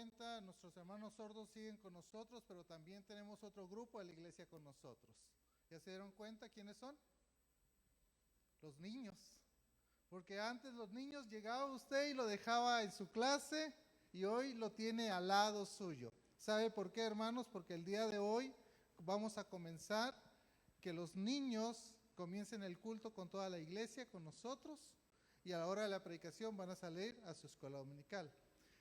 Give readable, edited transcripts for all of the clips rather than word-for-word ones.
cuenta, nuestros hermanos sordos siguen con nosotros, pero también tenemos otro grupo de la iglesia con nosotros. ¿Ya se dieron cuenta quiénes son? Los niños. Porque antes los niños llegaba usted y lo dejaba en su clase y hoy lo tiene al lado suyo. ¿Sabe por qué, hermanos? Porque el día de hoy vamos a comenzar que los niños comiencen el culto con toda la iglesia, con nosotros, y a la hora de la predicación van a salir a su escuela dominical.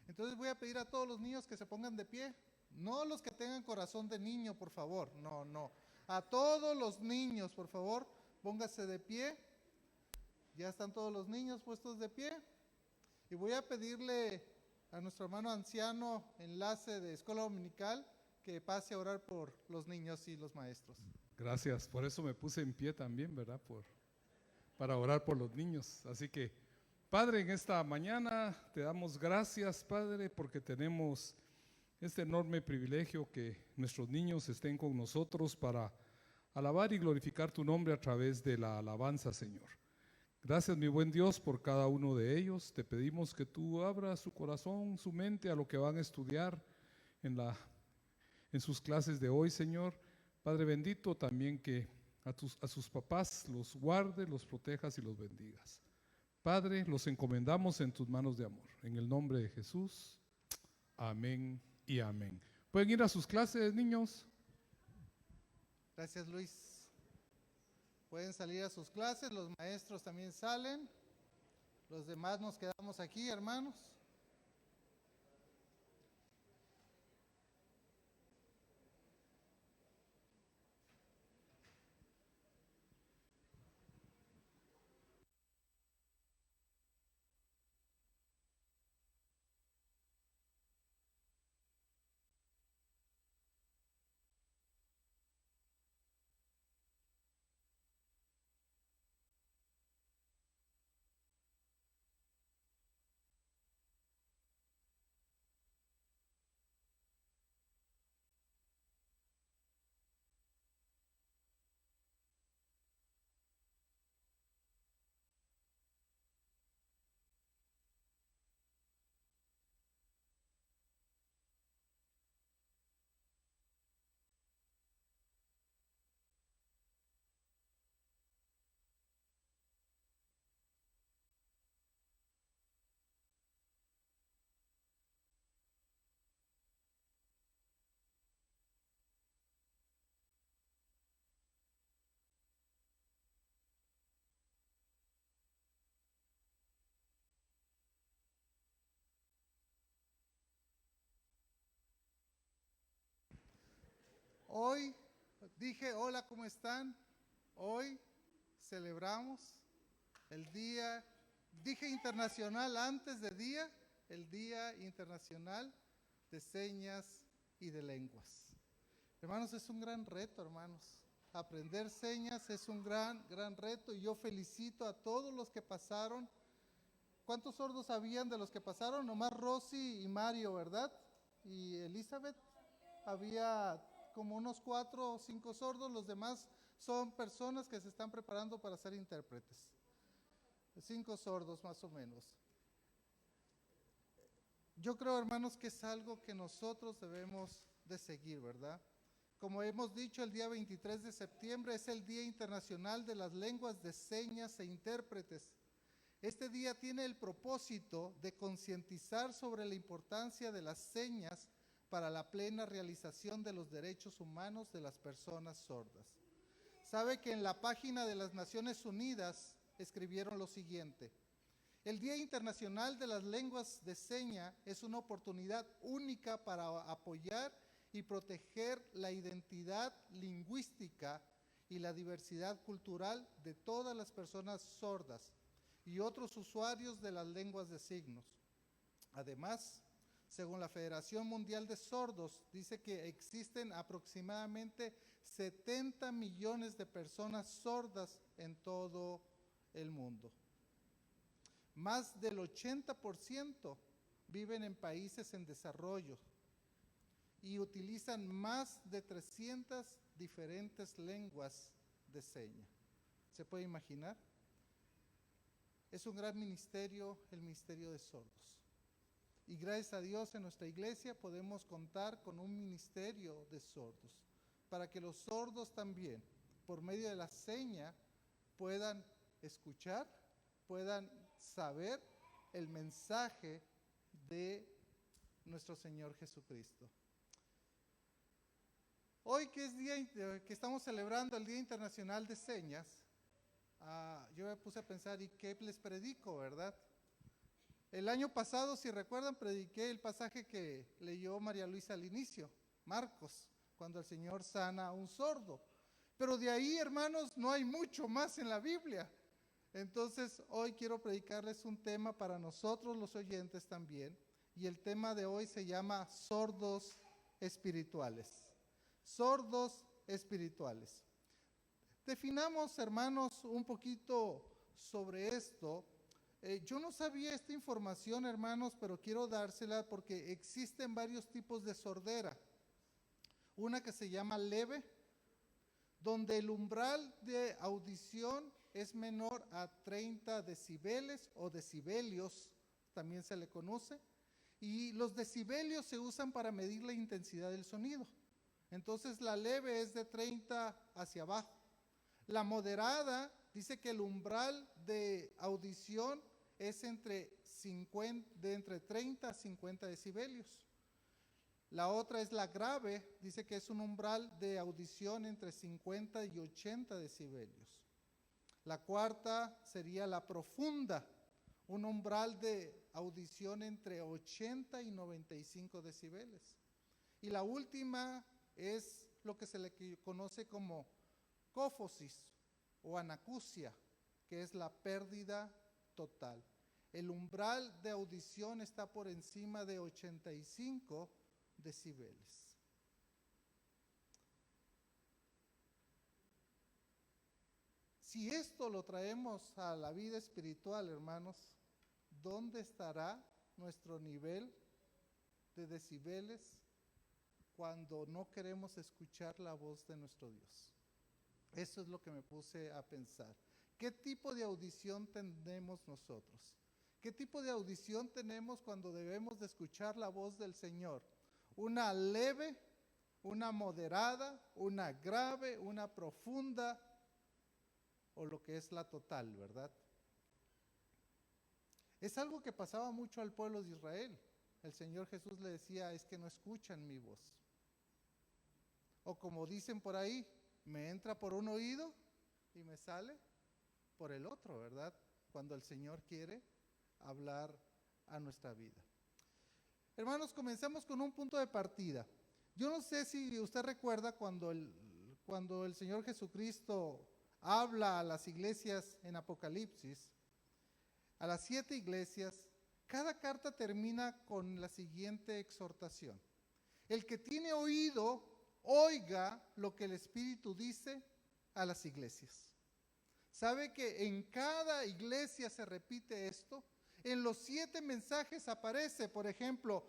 Entonces voy a pedir a todos los niños que se pongan de pie. No los que tengan corazón de niño, por favor. No, no. A todos los niños, por favor, póngase de pie. Ya están todos los niños puestos de pie. Y voy a pedirle a nuestro hermano anciano, enlace de escuela dominical, que pase a orar por los niños y los maestros. Gracias, por eso me puse en pie también, ¿verdad? Para orar por los niños. Así que, Padre, en esta mañana te damos gracias, Padre, porque tenemos este enorme privilegio que nuestros niños estén con nosotros para alabar y glorificar tu nombre a través de la alabanza, Señor. Gracias, mi buen Dios, por cada uno de ellos. Te pedimos que tú abras su corazón, su mente a lo que van a estudiar en sus clases de hoy, Señor. Padre bendito, también que a sus papás los guarde, los protejas y los bendigas. Padre, los encomendamos en tus manos de amor. En el nombre de Jesús, amén y amén. ¿Pueden ir a sus clases, niños? Gracias, Luis. Pueden salir a sus clases, los maestros también salen. Los demás nos quedamos aquí, hermanos. Hoy dije, hola, ¿cómo están? Hoy celebramos el día, dije internacional antes de día, el Día Internacional de Señas y de Lenguas. Hermanos, es un gran reto, hermanos. Aprender señas es un gran reto y yo felicito a todos los que pasaron. ¿Cuántos sordos habían de los que pasaron? Nomás Rosy y Mario, ¿verdad? Y Elizabeth. Había como unos 4 o 5 sordos, los demás son personas que se están preparando para ser intérpretes. 5 sordos más o menos. Yo creo, hermanos, que es algo que nosotros debemos de seguir, ¿verdad? Como hemos dicho, el día 23 de septiembre es el Día Internacional de las Lenguas de Señas e Intérpretes. Este día tiene el propósito de concientizar sobre la importancia de las señas para la plena realización de los derechos humanos de las personas sordas. Sabe que en la página de las Naciones Unidas escribieron lo siguiente: el Día Internacional de las Lenguas de Seña es una oportunidad única para apoyar y proteger la identidad lingüística y la diversidad cultural de todas las personas sordas y otros usuarios de las lenguas de signos. Además, según la Federación Mundial de Sordos, dice que existen aproximadamente 70 millones de personas sordas en todo el mundo. Más del 80% viven en países en desarrollo y utilizan más de 300 diferentes lenguas de seña. ¿Se puede imaginar? Es un gran ministerio, el ministerio de sordos. Y gracias a Dios en nuestra iglesia podemos contar con un ministerio de sordos, para que los sordos también, por medio de la seña, puedan escuchar, puedan saber el mensaje de nuestro Señor Jesucristo. Hoy que es que estamos celebrando el Día Internacional de Señas, yo me puse a pensar, ¿y qué les predico, verdad? El año pasado, si recuerdan, prediqué el pasaje que leyó María Luisa al inicio, Marcos, cuando el Señor sana a un sordo. Pero de ahí, hermanos, no hay mucho más en la Biblia. Entonces, hoy quiero predicarles un tema para nosotros los oyentes también. Y el tema de hoy se llama sordos espirituales. Sordos espirituales. Definamos, hermanos, un poquito sobre esto. Yo no sabía esta información, hermanos, pero quiero dársela porque existen varios tipos de sordera. Una que se llama leve, donde el umbral de audición es menor a 30 decibeles o decibelios, también se le conoce. Y los decibelios se usan para medir la intensidad del sonido. Entonces la leve es de 30 hacia abajo. La moderada dice que el umbral de audición es entre 30 a 50 decibelios. La otra es la grave, dice que es un umbral de audición entre 50 y 80 decibelios. La cuarta sería la profunda, un umbral de audición entre 80 y 95 decibeles. Y la última es lo que se le conoce como cófosis o anacusia, que es la pérdida total. El umbral de audición está por encima de 85 decibeles. Si esto lo traemos a la vida espiritual, hermanos, ¿dónde estará nuestro nivel de decibeles cuando no queremos escuchar la voz de nuestro Dios? Eso es lo que me puse a pensar. ¿Qué tipo de audición tenemos nosotros? ¿Qué tipo de audición tenemos cuando debemos de escuchar la voz del Señor? ¿Una leve, una moderada, una grave, una profunda o lo que es la total, verdad? Es algo que pasaba mucho al pueblo de Israel. El Señor Jesús le decía, es que no escuchan mi voz. O como dicen por ahí, me entra por un oído y me sale por el otro, ¿verdad? Cuando el Señor quiere hablar a nuestra vida. Hermanos, comenzamos con un punto de partida. Yo no sé si usted recuerda cuando el Señor Jesucristo habla a las iglesias en Apocalipsis, a las 7 iglesias, cada carta termina con la siguiente exhortación. El que tiene oído, oiga lo que el Espíritu dice a las iglesias. ¿Sabe que en cada iglesia se repite esto? En los 7 mensajes aparece, por ejemplo,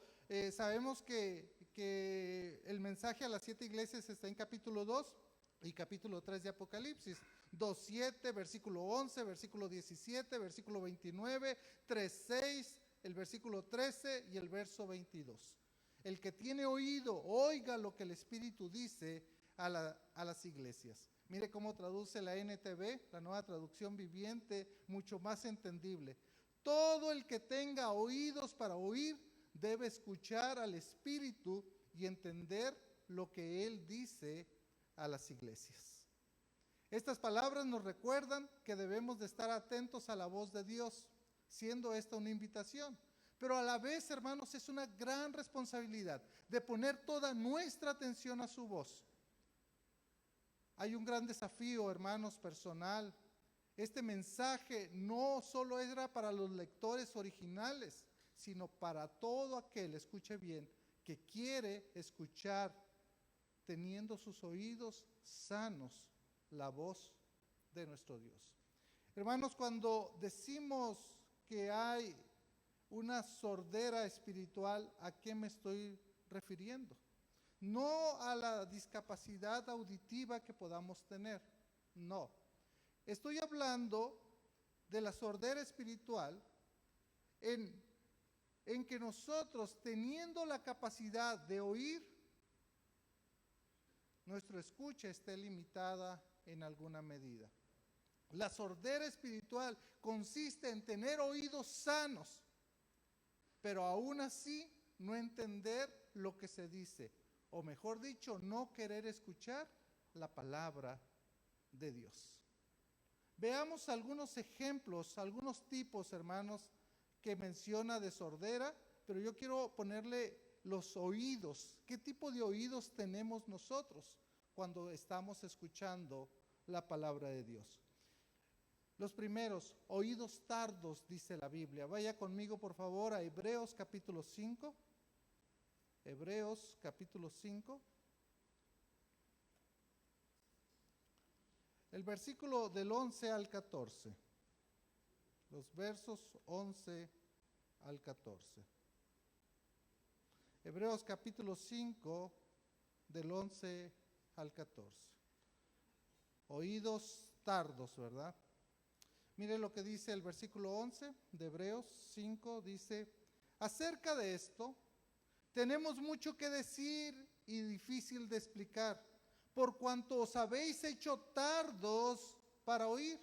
sabemos que el mensaje a las 7 iglesias está en capítulo 2 y capítulo 3 de Apocalipsis. 2:7, versículo 11, versículo 17, versículo 29, 3:6, el versículo 13 y el verso 22. El que tiene oído, oiga lo que el Espíritu dice a las iglesias. Mire cómo traduce la NTV, la Nueva Traducción Viviente, mucho más entendible. Todo el que tenga oídos para oír debe escuchar al Espíritu y entender lo que Él dice a las iglesias. Estas palabras nos recuerdan que debemos de estar atentos a la voz de Dios, siendo esta una invitación. Pero a la vez, hermanos, es una gran responsabilidad de poner toda nuestra atención a su voz. Hay un gran desafío, hermanos, personal. Este mensaje no solo era para los lectores originales, sino para todo aquel, escuche bien, que quiere escuchar, teniendo sus oídos sanos, la voz de nuestro Dios. Hermanos, cuando decimos que hay una sordera espiritual, ¿a qué me estoy refiriendo? No a la discapacidad auditiva que podamos tener, no. Estoy hablando de la sordera espiritual en en que nosotros, teniendo la capacidad de oír, nuestra escucha esté limitada en alguna medida. La sordera espiritual consiste en tener oídos sanos, pero aún así no entender lo que se dice, o mejor dicho, no querer escuchar la palabra de Dios. Veamos algunos ejemplos, algunos tipos, hermanos, que menciona de sordera, pero yo quiero ponerle los oídos. ¿Qué tipo de oídos tenemos nosotros cuando estamos escuchando la palabra de Dios? Los primeros, oídos tardos, dice la Biblia. Vaya conmigo, por favor, a Hebreos capítulo 5. Hebreos capítulo 5. El versículo del 11 al 14. Los versos 11 al 14. Hebreos capítulo 5, del 11 al 14. Oídos tardos, ¿verdad? Mire lo que dice el versículo 11 de Hebreos 5, dice: acerca de esto, tenemos mucho que decir y difícil de explicar, por cuanto os habéis hecho tardos para oír.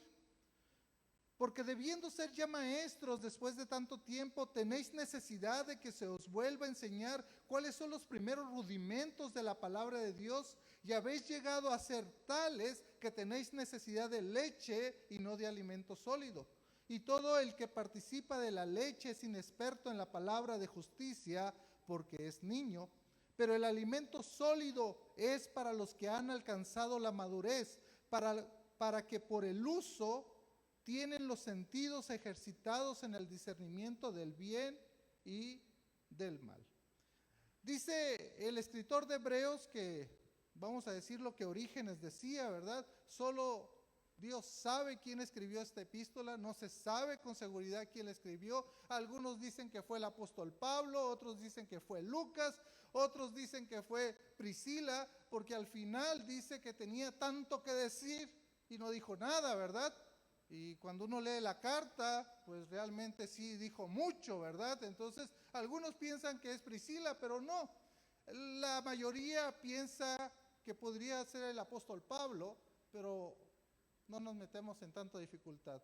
Porque debiendo ser ya maestros después de tanto tiempo, tenéis necesidad de que se os vuelva a enseñar cuáles son los primeros rudimentos de la palabra de Dios, y habéis llegado a ser tales que tenéis necesidad de leche y no de alimento sólido. Y todo el que participa de la leche es inexperto en la palabra de justicia, porque es niño, pero el alimento sólido es para los que han alcanzado la madurez, para que por el uso tienen los sentidos ejercitados en el discernimiento del bien y del mal. Dice el escritor de Hebreos que, vamos a decir lo que Orígenes decía, ¿verdad? Solo Dios sabe quién escribió esta epístola, no se sabe con seguridad quién la escribió. Algunos dicen que fue el apóstol Pablo, otros dicen que fue Lucas, otros dicen que fue Priscila, porque al final dice que tenía tanto que decir y no dijo nada, ¿verdad? Y cuando uno lee la carta, pues realmente sí dijo mucho, ¿verdad? Entonces, algunos piensan que es Priscila, pero no. La mayoría piensa que podría ser el apóstol Pablo, pero no nos metemos en tanta dificultad.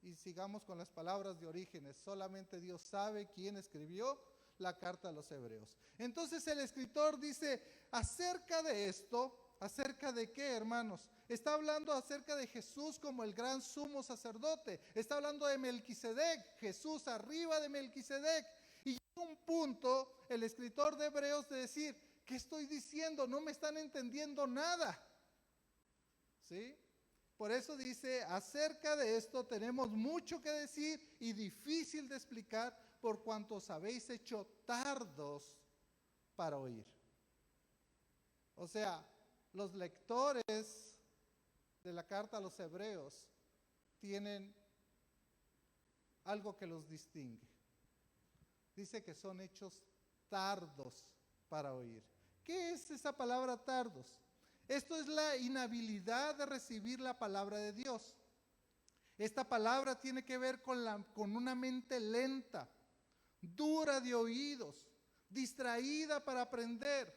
Y sigamos con las palabras de Orígenes. Solamente Dios sabe quién escribió la carta a los hebreos. Entonces el escritor dice, acerca de esto, ¿acerca de qué, hermanos? Está hablando acerca de Jesús como el gran sumo sacerdote. Está hablando de Melquisedec, Jesús arriba de Melquisedec. Y llega un punto, el escritor de Hebreos, de decir, ¿qué estoy diciendo? No me están entendiendo nada. ¿Sí? Por eso dice, acerca de esto tenemos mucho que decir y difícil de explicar, por cuanto os habéis hecho tardos para oír. O sea, los lectores de la carta a los hebreos tienen algo que los distingue. Dice que son hechos tardos para oír. ¿Qué es esa palabra tardos? Esto es la inhabilidad de recibir la palabra de Dios. Esta palabra tiene que ver con una mente lenta, dura de oídos, distraída para aprender.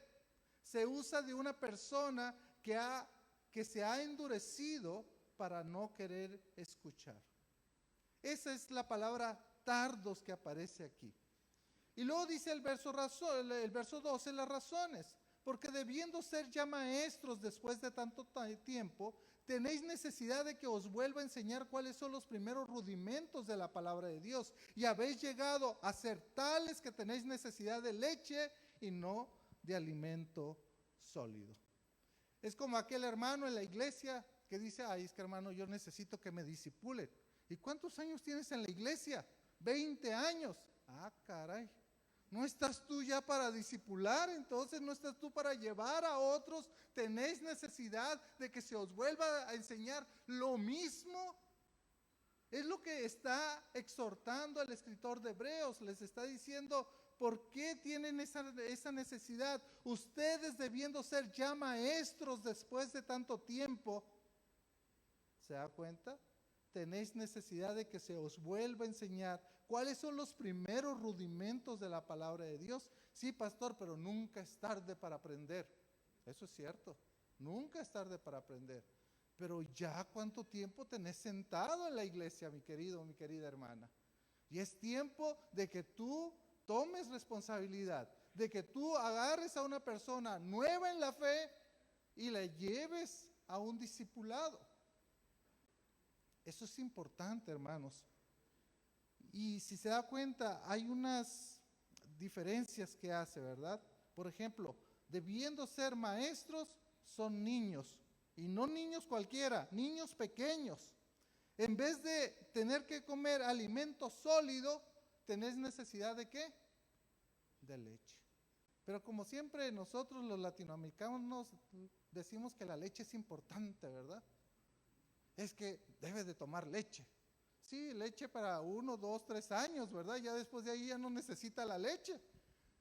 Se usa de una persona que se ha endurecido para no querer escuchar. Esa es la palabra tardos que aparece aquí. Y luego dice el verso 12 las razones. Porque debiendo ser ya maestros después de tanto tiempo, tenéis necesidad de que os vuelva a enseñar cuáles son los primeros rudimentos de la palabra de Dios. Y habéis llegado a ser tales que tenéis necesidad de leche y no de alimento sólido. Es como aquel hermano en la iglesia que dice, ay, es que hermano, yo necesito que me discipulen. ¿Y cuántos años tienes en la iglesia? 20 años. Ah, caray. ¿No estás tú ya para discipular? Entonces, ¿no estás tú para llevar a otros? ¿Tenéis necesidad de que se os vuelva a enseñar lo mismo? Es lo que está exhortando el escritor de Hebreos. Les está diciendo, ¿por qué tienen esa necesidad? Ustedes debiendo ser ya maestros después de tanto tiempo. ¿Se da cuenta? Tenéis necesidad de que se os vuelva a enseñar ¿Cuáles son los primeros rudimentos de la palabra de Dios? Sí, pastor, pero nunca es tarde para aprender. Eso es cierto, nunca es tarde para aprender. Pero ya cuánto tiempo tenés sentado en la iglesia, mi querido, mi querida hermana. Y es tiempo de que tú tomes responsabilidad, de que tú agarres a una persona nueva en la fe y la lleves a un discipulado. Eso es importante, hermanos. Y si se da cuenta, hay unas diferencias que hace, ¿verdad? Por ejemplo, debiendo ser maestros, son niños. Y no niños cualquiera, niños pequeños. En vez de tener que comer alimento sólido, tenés necesidad ¿de qué? De leche. Pero como siempre nosotros los latinoamericanos decimos que la leche es importante, ¿verdad? Es que debes de tomar leche. Sí, leche para 1, 2, 3 años, ¿verdad? Ya después de ahí ya no necesita la leche.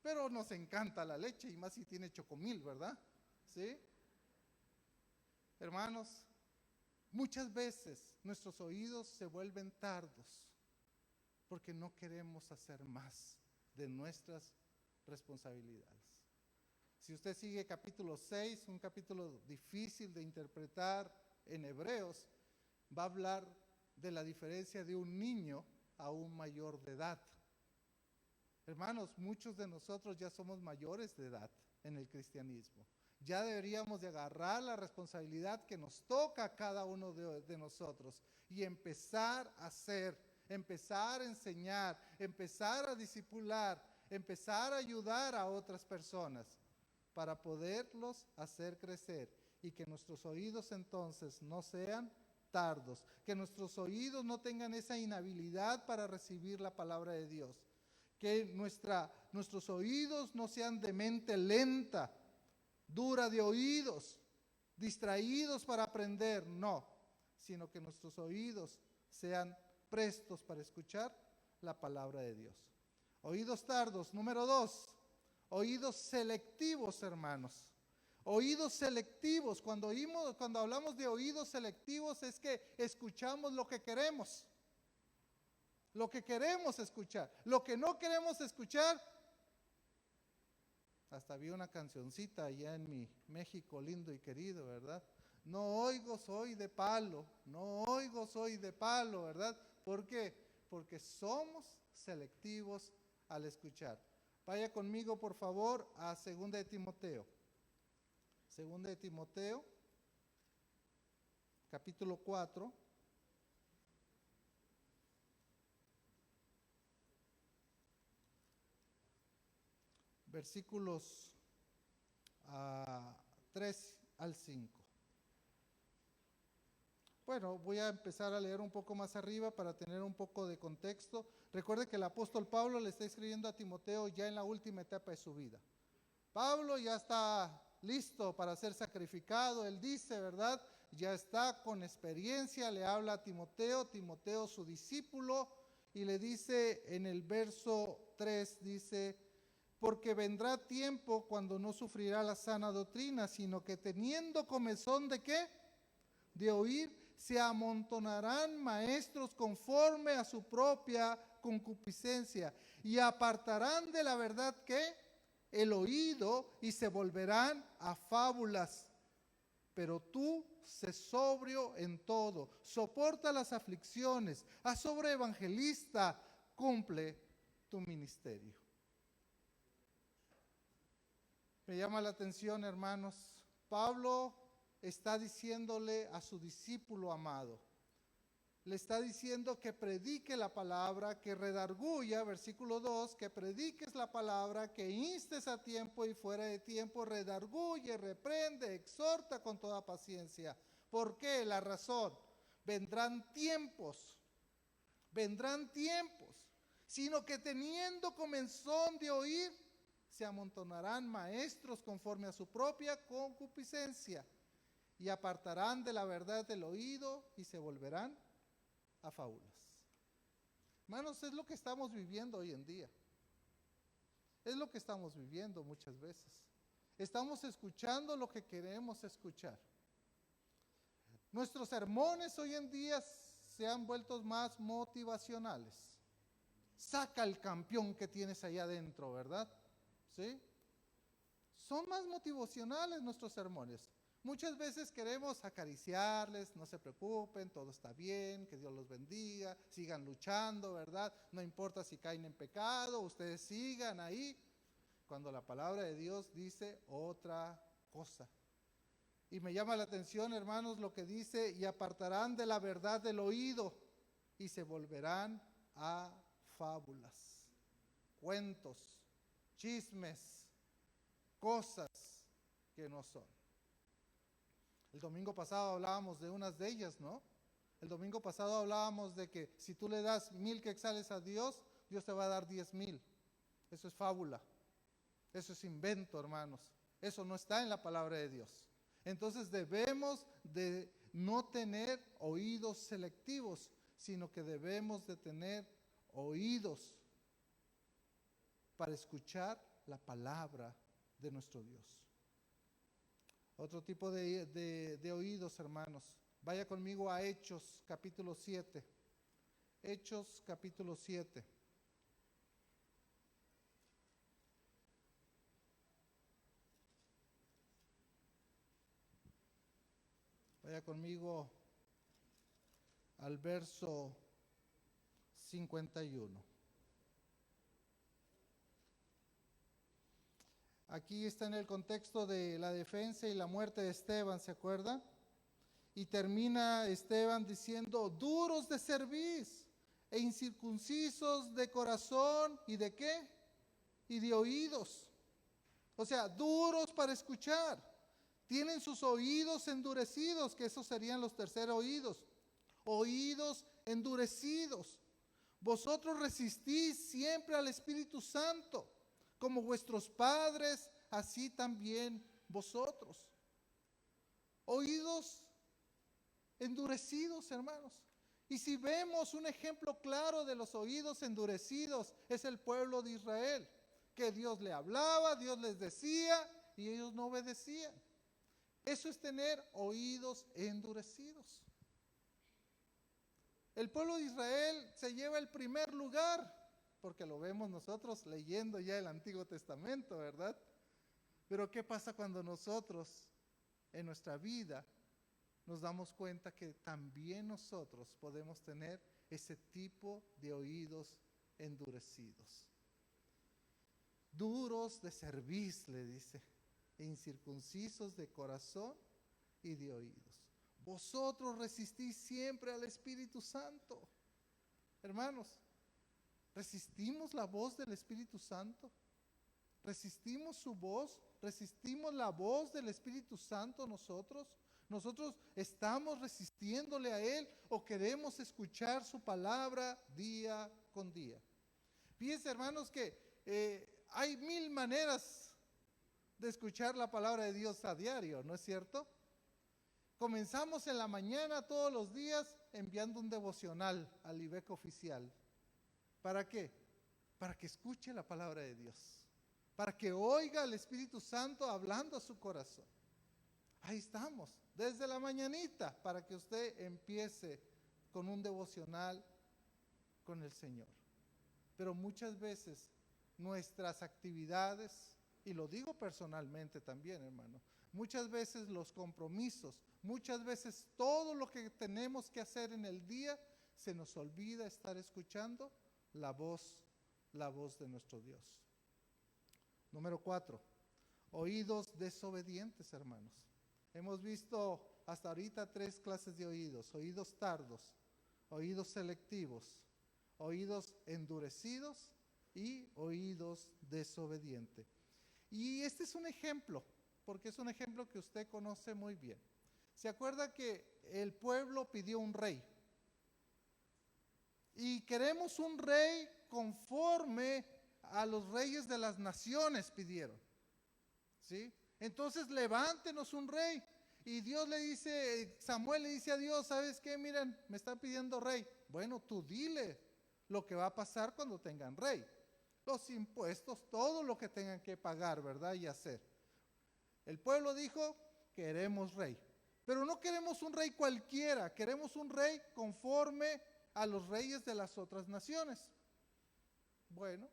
Pero nos encanta la leche y más si tiene chocomil, ¿verdad? ¿Sí? Hermanos, muchas veces nuestros oídos se vuelven tardos porque no queremos hacer más de nuestras responsabilidades. Si usted sigue capítulo 6, un capítulo difícil de interpretar en Hebreos, va a hablar de la diferencia de un niño a un mayor de edad. Hermanos, muchos de nosotros ya somos mayores de edad en el cristianismo. Ya deberíamos de agarrar la responsabilidad que nos toca a cada uno de nosotros y empezar a hacer, empezar a enseñar, empezar a discipular, empezar a ayudar a otras personas para poderlos hacer crecer y que nuestros oídos entonces no sean tardos, que nuestros oídos no tengan esa inhabilidad para recibir la palabra de Dios, que nuestros oídos no sean de mente lenta, dura de oídos, distraídos para aprender, no, sino que nuestros oídos sean prestos para escuchar la palabra de Dios. Oídos tardos, número 2, oídos selectivos, hermanos. Oídos selectivos, cuando hablamos de oídos selectivos es que escuchamos lo que queremos escuchar. Lo que no queremos escuchar, hasta vi una cancioncita allá en mi México lindo y querido, ¿verdad? No oigo, soy de palo, no oigo, soy de palo, ¿verdad? ¿Por qué? Porque somos selectivos al escuchar. Vaya conmigo, por favor, a 2 de Timoteo. 2 de Timoteo, capítulo 4. Versículos 3 al 5. Bueno, voy a empezar a leer un poco más arriba para tener un poco de contexto. Recuerde que el apóstol Pablo le está escribiendo a Timoteo ya en la última etapa de su vida. Pablo ya está listo para ser sacrificado, él dice, ¿verdad? Ya está con experiencia, le habla a Timoteo, Timoteo su discípulo, y le dice en el verso 3, dice: porque vendrá tiempo cuando no sufrirá la sana doctrina, sino que teniendo comezón ¿de qué? De oír, se amontonarán maestros conforme a su propia concupiscencia y apartarán de la verdad ¿qué? El oído y se volverán a fábulas. Pero tú sé sobrio en todo, soporta las aflicciones, haz obra evangelista, cumple tu ministerio. Me llama la atención, hermanos, Pablo está diciéndole a su discípulo amado, le está diciendo que predique la palabra, que redarguya, versículo 2, que prediques la palabra, que instes a tiempo y fuera de tiempo, redarguye, reprende, exhorta con toda paciencia. ¿Por qué? La razón, vendrán tiempos, sino que teniendo comezón de oír, se amontonarán maestros conforme a su propia concupiscencia y apartarán de la verdad del oído y se volverán a fábulas. Hermanos, es lo que estamos viviendo hoy en día. Es lo que estamos viviendo muchas veces. Estamos escuchando lo que queremos escuchar. Nuestros sermones hoy en día se han vuelto más motivacionales. saca el campeón que tienes allá adentro, ¿verdad? ¿Sí? Son más motivacionales nuestros sermones. Muchas veces queremos acariciarles, no se preocupen, todo está bien, que Dios los bendiga, sigan luchando, ¿verdad? No importa si caen en pecado, ustedes sigan ahí, cuando la palabra de Dios dice otra cosa. Y me llama la atención, hermanos, lo que dice, y apartarán de la verdad del oído, y se volverán a fábulas, cuentos, chismes, cosas que no son. El domingo pasado hablábamos de unas de ellas, ¿no? El domingo pasado hablábamos de que si tú le das 1000 quetzales a Dios, Dios te va a dar 10,000. Eso es fábula. Eso es invento, hermanos. Eso no está en la palabra de Dios. Entonces debemos de no tener oídos selectivos, sino que debemos de tener oídos para escuchar la palabra de nuestro Dios. Otro tipo de oídos, hermanos. Vaya conmigo a Hechos capítulo 7. Hechos capítulo 7. Vaya conmigo al verso 51. Aquí está en el contexto de la defensa y la muerte de Esteban, ¿se acuerda? Y termina Esteban diciendo, duros de cerviz e incircuncisos de corazón, ¿y de qué? Y de oídos. O sea, duros para escuchar. Tienen sus oídos endurecidos, que esos serían los terceros oídos. Oídos endurecidos. Vosotros resistís siempre al Espíritu Santo, como vuestros padres, así también vosotros. Oídos endurecidos, hermanos. Y si vemos un ejemplo claro de los oídos endurecidos, es el pueblo de Israel, que Dios le hablaba, Dios les decía, y ellos no obedecían. Eso es tener oídos endurecidos. El pueblo de Israel se lleva el primer lugar, porque lo vemos nosotros leyendo ya el Antiguo Testamento, ¿verdad? Pero ¿qué pasa cuando nosotros en nuestra vida nos damos cuenta que también nosotros podemos tener ese tipo de oídos endurecidos? Duros de cerviz, le dice, incircuncisos de corazón y de oídos. Vosotros resistís siempre al Espíritu Santo. Hermanos, ¿resistimos la voz del Espíritu Santo? ¿Resistimos su voz? ¿Resistimos la voz del Espíritu Santo nosotros? ¿Nosotros estamos resistiéndole a Él o queremos escuchar su palabra día con día? Fíjense, hermanos, que hay 1000 maneras de escuchar la palabra de Dios a diario, ¿no es cierto? Comenzamos en la mañana todos los días enviando un devocional al IBEC oficial. ¿Para qué? Para que escuche la palabra de Dios, para que oiga al Espíritu Santo hablando a su corazón. Ahí estamos, desde la mañanita, para que usted empiece con un devocional con el Señor. Pero muchas veces nuestras actividades, y lo digo personalmente también, hermano, muchas veces los compromisos, muchas veces todo lo que tenemos que hacer en el día, se nos olvida estar escuchando la voz de nuestro Dios. Número 4, oídos desobedientes, hermanos. Hemos visto hasta ahorita 3 clases de oídos: oídos tardos, oídos selectivos, oídos endurecidos y oídos desobedientes. Y este es un ejemplo, porque es un ejemplo que usted conoce muy bien. ¿Se acuerda que el pueblo pidió un rey? Y queremos un rey conforme a los reyes de las naciones pidieron, ¿sí? Entonces levántenos un rey. Y Dios le dice, Samuel le dice a Dios, ¿sabes qué? Miren, me están pidiendo rey. Bueno, tú dile lo que va a pasar cuando tengan rey. Los impuestos, todo lo que tengan que pagar, ¿verdad? Y hacer. El pueblo dijo, queremos rey. Pero no queremos un rey cualquiera, queremos un rey conforme a los reyes de las otras naciones. Bueno,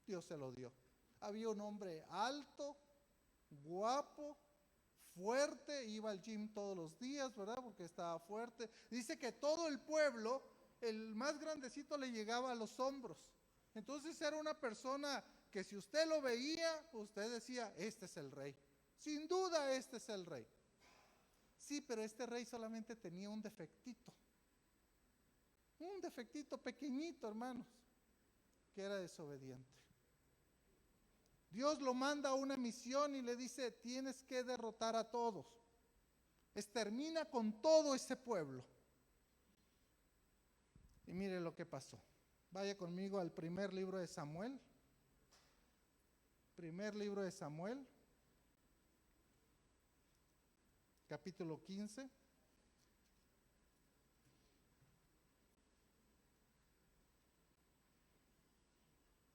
Dios se lo dio. Había un hombre alto, guapo, fuerte, iba al gym todos los días, ¿verdad? Porque estaba fuerte. Dice que todo el pueblo, el más grandecito le llegaba a los hombros. Entonces era una persona que si usted lo veía, usted decía, este es el rey. Sin duda este es el rey. Sí, pero este rey solamente tenía un defectito pequeñito, hermanos, que era desobediente. Dios lo manda a una misión y le dice, tienes que derrotar a todos. Extermina con todo ese pueblo. Y mire lo que pasó. Vaya conmigo al primer libro de Samuel. Primer libro de Samuel, capítulo 15.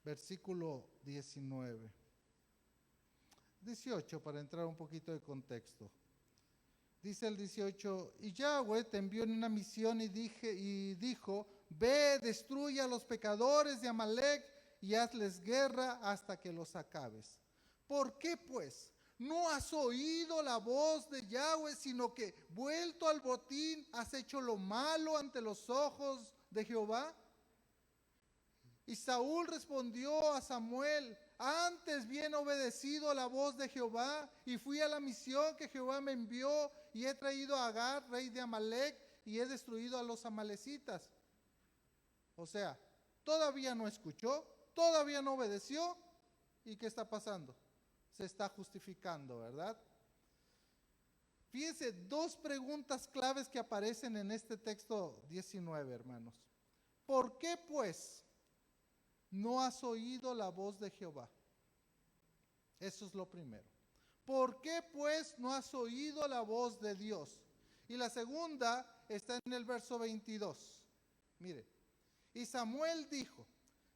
Versículo 19. 18, para entrar un poquito de contexto. Dice el 18, y Yahweh te envió en una misión y dijo, ve, destruye a los pecadores de Amalec y hazles guerra hasta que los acabes. ¿Por qué pues no has oído la voz de Yahweh, sino que vuelto al botín has hecho lo malo ante los ojos de Jehová? Y Saúl respondió a Samuel, antes bien obedecido la voz de Jehová y fui a la misión que Jehová me envió y he traído a Agag, rey de Amalec, y he destruido a los amalecitas. O sea, todavía no escuchó, todavía no obedeció. ¿Y qué está pasando? Se está justificando, ¿verdad? Fíjense, dos preguntas claves que aparecen en este texto 19, hermanos. ¿Por qué pues no has oído la voz de Jehová? Eso es lo primero. ¿Por qué pues no has oído la voz de Dios? Y la segunda está en el verso 22. Mire, y Samuel dijo,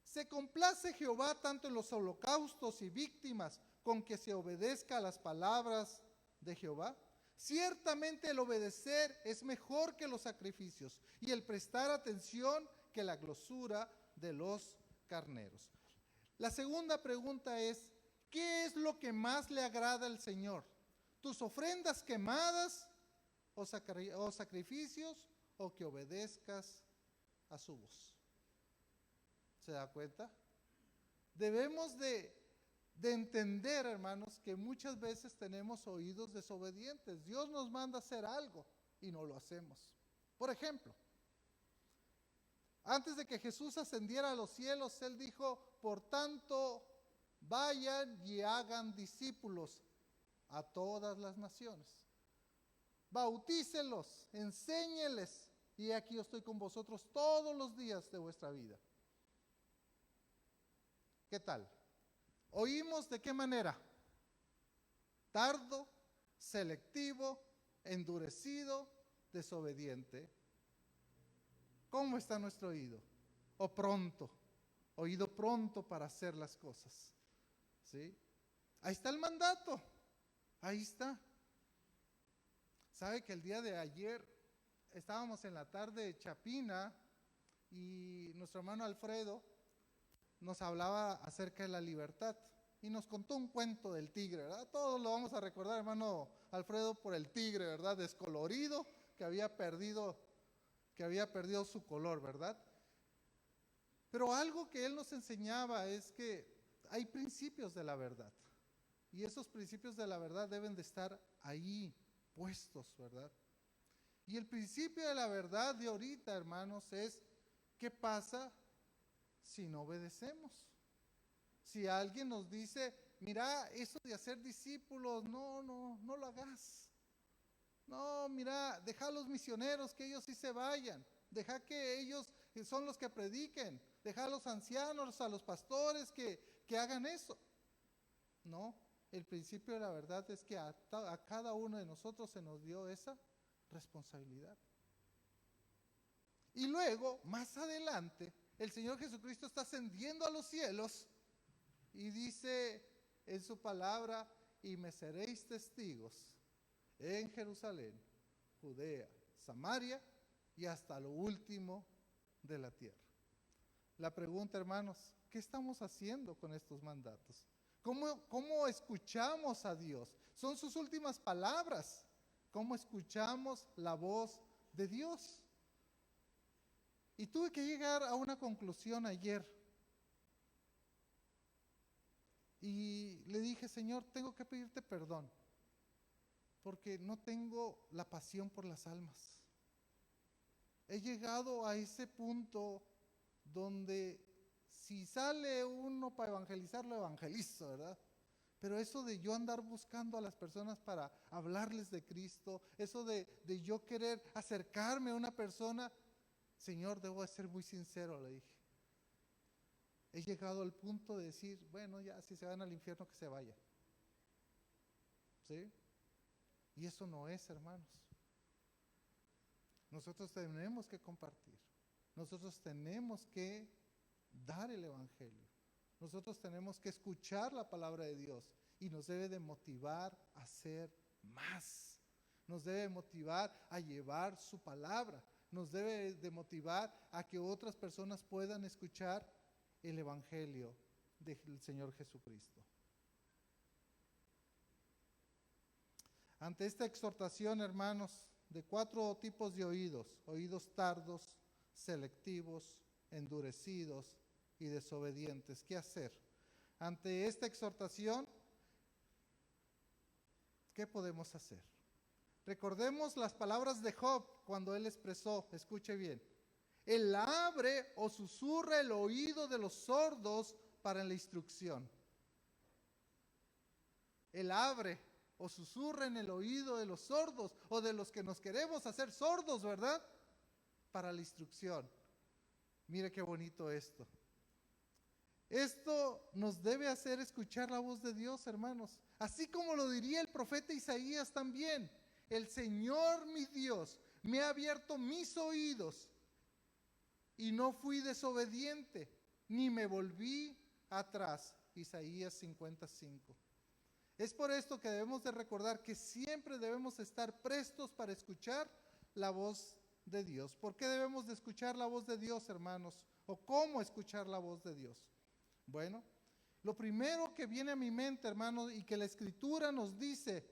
¿se complace Jehová tanto en los holocaustos y víctimas con que se obedezca a las palabras de Jehová? Ciertamente el obedecer es mejor que los sacrificios y el prestar atención que la grosura de los carneros. La segunda pregunta es, ¿qué es lo que más le agrada al Señor? ¿Tus ofrendas quemadas o sacrificios o que obedezcas a su voz? ¿Se da cuenta? Debemos de entender, hermanos, que muchas veces tenemos oídos desobedientes. Dios nos manda a hacer algo y no lo hacemos. Por ejemplo, antes de que Jesús ascendiera a los cielos, Él dijo, por tanto, vayan y hagan discípulos a todas las naciones. Bautícelos, enséñeles, y aquí yo estoy con vosotros todos los días de vuestra vida. ¿Qué tal? ¿Oímos de qué manera? Tardo, selectivo, endurecido, desobediente. ¿Cómo está nuestro oído? O pronto, oído pronto para hacer las cosas. ¿Sí? Ahí está el mandato, ahí está. ¿Sabe que el día de ayer estábamos en la tarde de Chapina y nuestro hermano Alfredo nos hablaba acerca de la libertad y nos contó un cuento del tigre, ¿verdad? Todos lo vamos a recordar, hermano Alfredo, por el tigre, ¿verdad? Descolorido, que había perdido su color, ¿verdad? Pero algo que él nos enseñaba es que hay principios de la verdad y esos principios de la verdad deben de estar ahí puestos, ¿verdad? Y el principio de la verdad de ahorita, hermanos, es ¿qué pasa si no obedecemos? Si alguien nos dice, mira, eso de hacer discípulos, no lo hagas. No, mira, deja a los misioneros que ellos sí se vayan. Deja que ellos son los que prediquen. Deja a los ancianos, a los pastores que hagan eso. No, el principio de la verdad es que a cada uno de nosotros se nos dio esa responsabilidad. Y luego, más adelante, el Señor Jesucristo está ascendiendo a los cielos y dice en su palabra, y me seréis testigos en Jerusalén, Judea, Samaria y hasta lo último de la tierra. La pregunta, hermanos, ¿qué estamos haciendo con estos mandatos? ¿Cómo escuchamos a Dios? Son sus últimas palabras. ¿Cómo escuchamos la voz de Dios? Y tuve que llegar a una conclusión ayer. Y le dije, Señor, tengo que pedirte perdón, porque no tengo la pasión por las almas. He llegado a ese punto donde si sale uno para evangelizar, lo evangelizo, ¿verdad? Pero eso de yo andar buscando a las personas para hablarles de Cristo, eso de yo querer acercarme a una persona, Señor, debo de ser muy sincero, le dije. He llegado al punto de decir, bueno, ya si se van al infierno, que se vayan. ¿Sí? Y eso no es, hermanos. Nosotros tenemos que compartir. Nosotros tenemos que dar el evangelio. Nosotros tenemos que escuchar la palabra de Dios y nos debe de motivar a hacer más. Nos debe motivar a llevar su palabra. Nos debe de motivar a que otras personas puedan escuchar el evangelio del Señor Jesucristo. Ante esta exhortación, hermanos, de 4 tipos de oídos: oídos tardos, selectivos, endurecidos y desobedientes. ¿Qué hacer? Ante esta exhortación, ¿qué podemos hacer? Recordemos las palabras de Job cuando él expresó, escuche bien: Él abre o susurra el oído de los sordos para la instrucción. Él abre o susurra en el oído de los sordos o de los que nos queremos hacer sordos, ¿verdad? Para la instrucción. Mire qué bonito esto. Esto nos debe hacer escuchar la voz de Dios, hermanos. Así como lo diría el profeta Isaías también. El Señor mi Dios me ha abierto mis oídos y no fui desobediente, ni me volví atrás. Isaías 55. Es por esto que debemos de recordar que siempre debemos estar prestos para escuchar la voz de Dios. ¿Por qué debemos de escuchar la voz de Dios, hermanos? ¿O cómo escuchar la voz de Dios? Bueno, lo primero que viene a mi mente, hermanos, y que la Escritura nos dice,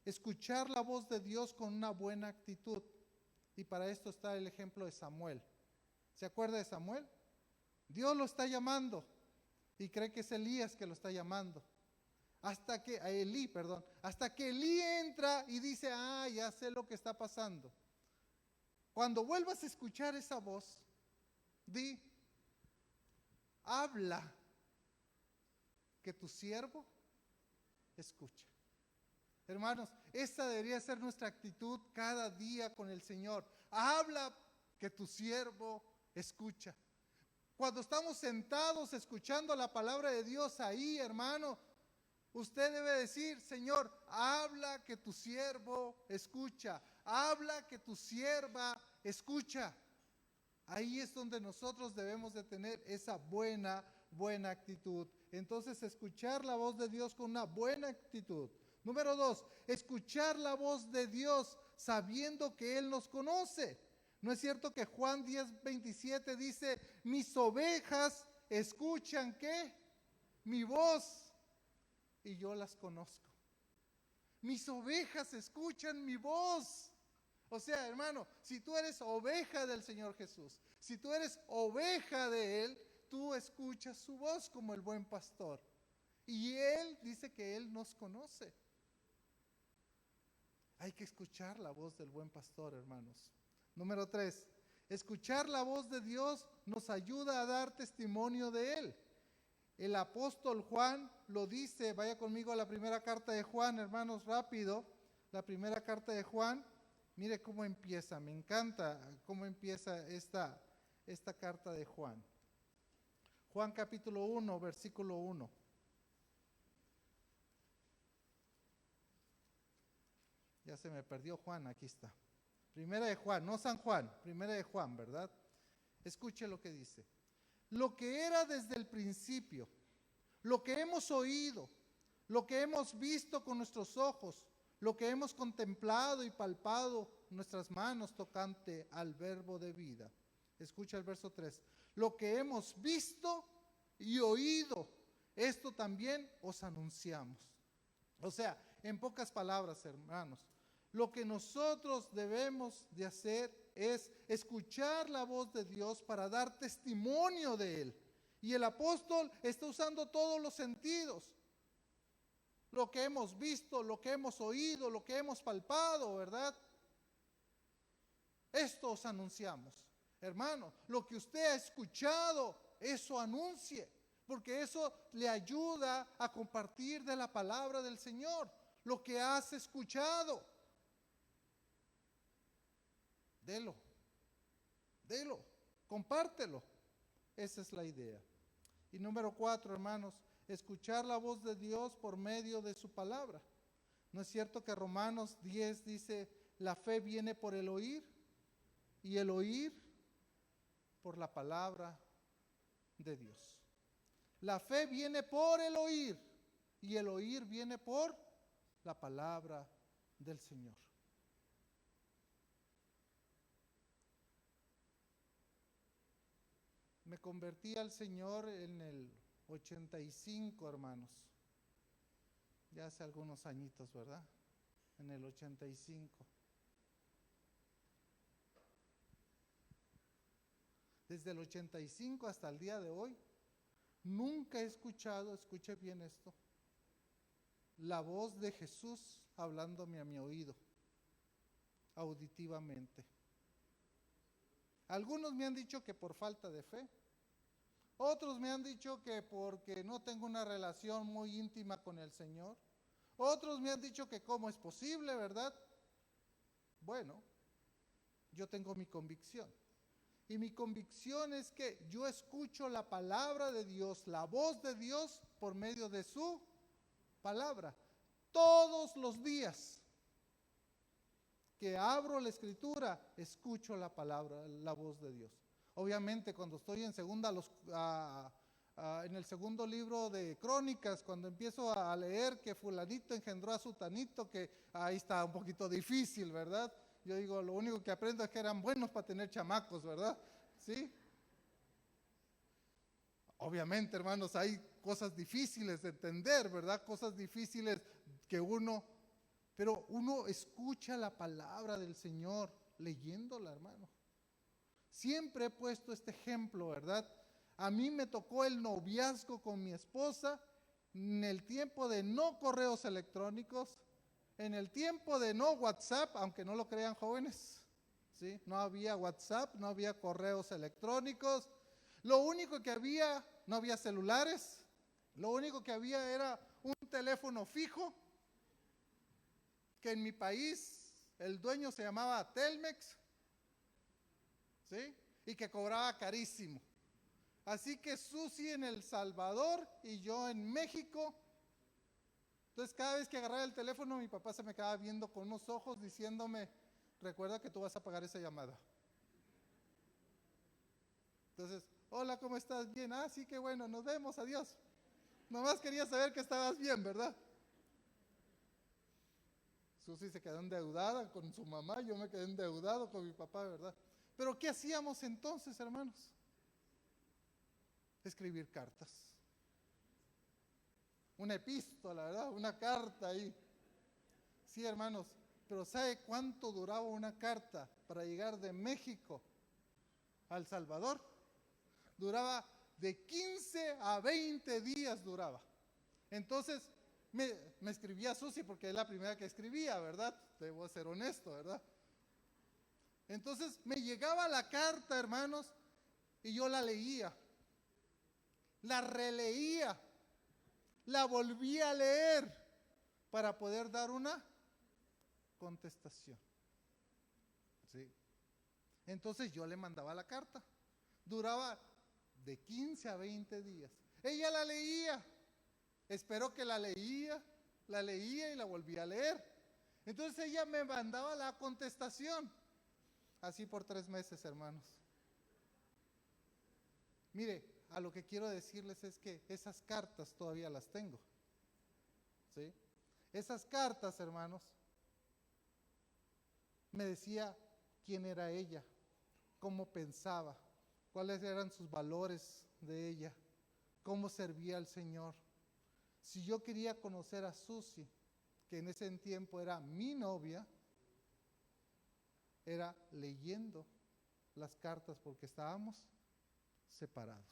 escuchar la voz de Dios con una buena actitud. Y para esto está el ejemplo de Samuel. ¿Se acuerda de Samuel? Dios lo está llamando y cree que es Elías que lo está llamando. Hasta que Elí entra y dice, ya sé lo que está pasando. Cuando vuelvas a escuchar esa voz, di, habla, que tu siervo escucha. Hermanos, esta debería ser nuestra actitud cada día con el Señor. Habla, que tu siervo escucha. Cuando estamos sentados escuchando la palabra de Dios ahí, hermano, usted debe decir, Señor, habla, que tu siervo escucha. Habla, que tu sierva escucha. Ahí es donde nosotros debemos de tener esa buena actitud. Entonces, escuchar la voz de Dios con una buena actitud. Número 2, escuchar la voz de Dios sabiendo que Él nos conoce. ¿No es cierto que Juan 10:27 dice, mis ovejas escuchan ¿qué? Mi voz y yo las conozco? Mis ovejas escuchan mi voz. O sea, hermano, si tú eres oveja del Señor Jesús, si tú eres oveja de Él, tú escuchas su voz como el buen pastor. Y Él dice que Él nos conoce. Hay que escuchar la voz del buen pastor, hermanos. Número 3, escuchar la voz de Dios nos ayuda a dar testimonio de Él. El apóstol Juan lo dice, vaya conmigo a la primera carta de Juan, hermanos, rápido. La primera carta de Juan, mire cómo empieza, me encanta cómo empieza esta carta de Juan. Juan capítulo 1, versículo 1. Ya se me perdió Juan, aquí está. Primera de Juan, no San Juan, primera de Juan, ¿verdad? Escuche lo que dice. Lo que era desde el principio, lo que hemos oído, lo que hemos visto con nuestros ojos, lo que hemos contemplado y palpado nuestras manos tocante al verbo de vida. Escucha el verso 3. Lo que hemos visto y oído, esto también os anunciamos. O sea, en pocas palabras, hermanos, lo que nosotros debemos de hacer es escuchar la voz de Dios para dar testimonio de Él. Y el apóstol está usando todos los sentidos. Lo que hemos visto, lo que hemos oído, lo que hemos palpado, ¿verdad? Esto os anunciamos. Hermano, lo que usted ha escuchado, eso anuncie, porque eso le ayuda a compartir de la palabra del Señor. Lo que has escuchado, delo, compártelo. Esa es la idea. Y número 4, hermanos, escuchar la voz de Dios por medio de su palabra. ¿No es cierto que Romanos 10 dice, la fe viene por el oír y el oír por la palabra de Dios? La fe viene por el oír y el oír viene por la palabra del Señor. Me convertí al Señor en el 85, hermanos. Ya hace algunos añitos, ¿verdad? En el 85. Desde el 85 hasta el día de hoy, nunca he escuchado, escuche bien esto, la voz de Jesús hablándome a mi oído, auditivamente. Algunos me han dicho que por falta de fe. Otros me han dicho que porque no tengo una relación muy íntima con el Señor. Otros me han dicho que cómo es posible, ¿verdad? Bueno, yo tengo mi convicción. Y mi convicción es que yo escucho la palabra de Dios, la voz de Dios por medio de su palabra. Todos los días que abro la escritura, escucho la palabra, la voz de Dios. Obviamente cuando estoy en el segundo libro de Crónicas, cuando empiezo a leer que fulanito engendró a sutanito, que ahí está un poquito difícil, ¿verdad? Yo digo, lo único que aprendo es que eran buenos para tener chamacos, ¿verdad? ¿Sí? Obviamente, hermanos, hay cosas difíciles de entender, ¿verdad? Cosas difíciles que pero uno escucha la palabra del Señor leyéndola, hermano. Siempre he puesto este ejemplo, ¿verdad? A mí me tocó el noviazgo con mi esposa en el tiempo de no correos electrónicos, en el tiempo de no WhatsApp, aunque no lo crean jóvenes, ¿sí? No había WhatsApp, no había correos electrónicos. Lo único que había, no había celulares, lo único que había era un teléfono fijo, que en mi país el dueño se llamaba Telmex, ¿sí? Y que cobraba carísimo. Así que Susi en El Salvador y yo en México. Entonces cada vez que agarraba el teléfono, mi papá se me quedaba viendo con unos ojos diciéndome, recuerda que tú vas a pagar esa llamada. Entonces, hola, ¿cómo estás? Bien, sí, qué bueno, nos vemos, adiós. Nomás quería saber que estabas bien, ¿verdad? Susi se quedó endeudada con su mamá, yo me quedé endeudado con mi papá, ¿verdad? Pero ¿qué hacíamos entonces, hermanos? Escribir cartas. Una epístola, ¿verdad? Una carta ahí. Sí, hermanos, pero ¿sabe cuánto duraba una carta para llegar de México a El Salvador? Duraba de 15 a 20 días duraba. Entonces, me escribía Susi porque es la primera que escribía, ¿verdad? Debo ser honesto, ¿verdad? Entonces, me llegaba la carta, hermanos, y yo la leía. La releía. La volví a leer para poder dar una contestación. ¿Sí? Entonces yo le mandaba la carta. Duraba de 15 a 20 días. Ella la leía. Esperó que la leía y la volvía a leer. Entonces ella me mandaba la contestación. Así por 3 meses, hermanos. Mire, a lo que quiero decirles es que esas cartas todavía las tengo. ¿Sí? Esas cartas, hermanos, me decía quién era ella, cómo pensaba, cuáles eran sus valores de ella, cómo servía al Señor. Si yo quería conocer a Susi, que en ese tiempo era mi novia, era leyendo las cartas porque estábamos separados.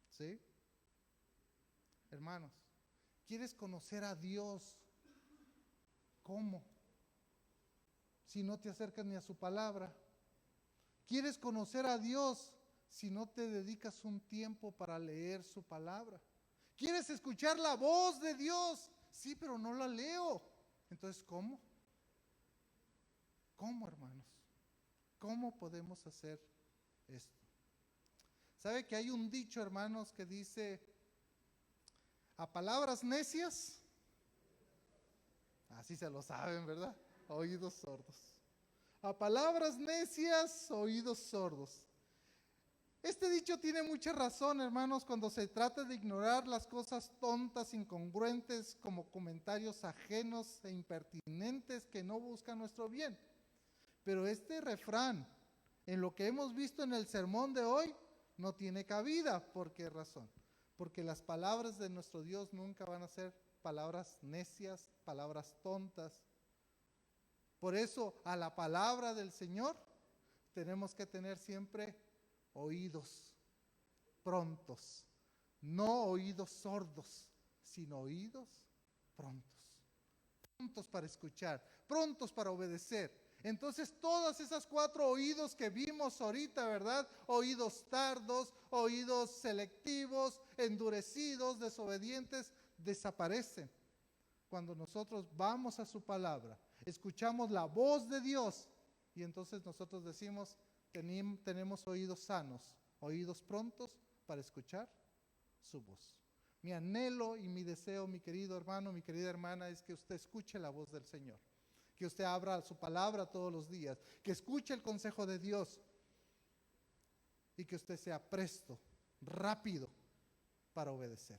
¿Sí? Hermanos, ¿quieres conocer a Dios? ¿Cómo? Si no te acercas ni a su palabra. ¿Quieres conocer a Dios si no te dedicas un tiempo para leer su palabra? ¿Quieres escuchar la voz de Dios? Sí, pero no la leo. Entonces, ¿cómo? ¿Cómo, hermanos? ¿Cómo podemos hacer esto? ¿Sabe que hay un dicho, hermanos, que dice, a palabras necias, así se lo saben, ¿verdad? Oídos sordos. A palabras necias, oídos sordos. Este dicho tiene mucha razón, hermanos, cuando se trata de ignorar las cosas tontas, incongruentes, como comentarios ajenos e impertinentes que no buscan nuestro bien. Pero este refrán, en lo que hemos visto en el sermón de hoy, no tiene cabida. ¿Por qué razón? Porque las palabras de nuestro Dios nunca van a ser palabras necias, palabras tontas. Por eso, a la palabra del Señor tenemos que tener siempre oídos prontos, no oídos sordos, sino oídos prontos, prontos para escuchar, prontos para obedecer. Entonces todas esas 4 oídos que vimos ahorita, ¿verdad? Oídos tardos, oídos selectivos, endurecidos, desobedientes, desaparecen. Cuando nosotros vamos a su palabra, escuchamos la voz de Dios y entonces nosotros decimos, tenemos oídos sanos, oídos prontos para escuchar su voz. Mi anhelo y mi deseo, mi querido hermano, mi querida hermana, es que usted escuche la voz del Señor, que usted abra su palabra todos los días, que escuche el consejo de Dios y que usted sea presto, rápido para obedecer.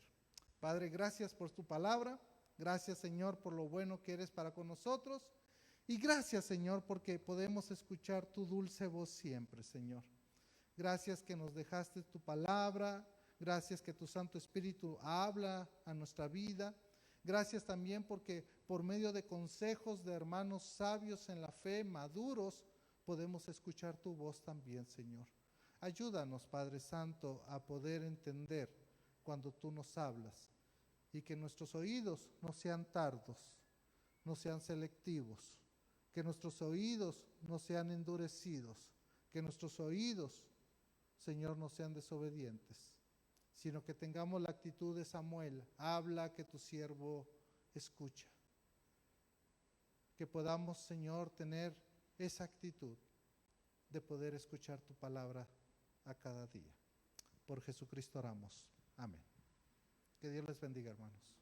Padre, gracias por tu palabra. Gracias, Señor, por lo bueno que eres para con nosotros. Y gracias, Señor, porque podemos escuchar tu dulce voz siempre, Señor. Gracias que nos dejaste tu palabra. Gracias que tu Santo Espíritu habla a nuestra vida. Gracias también porque por medio de consejos de hermanos sabios en la fe, maduros, podemos escuchar tu voz también, Señor. Ayúdanos, Padre Santo, a poder entender cuando tú nos hablas y que nuestros oídos no sean tardos, no sean selectivos, que nuestros oídos no sean endurecidos, que nuestros oídos, Señor, no sean desobedientes, sino que tengamos la actitud de Samuel, habla que tu siervo escucha. Que podamos, Señor, tener esa actitud de poder escuchar tu palabra a cada día. Por Jesucristo oramos. Amén. Que Dios les bendiga, hermanos.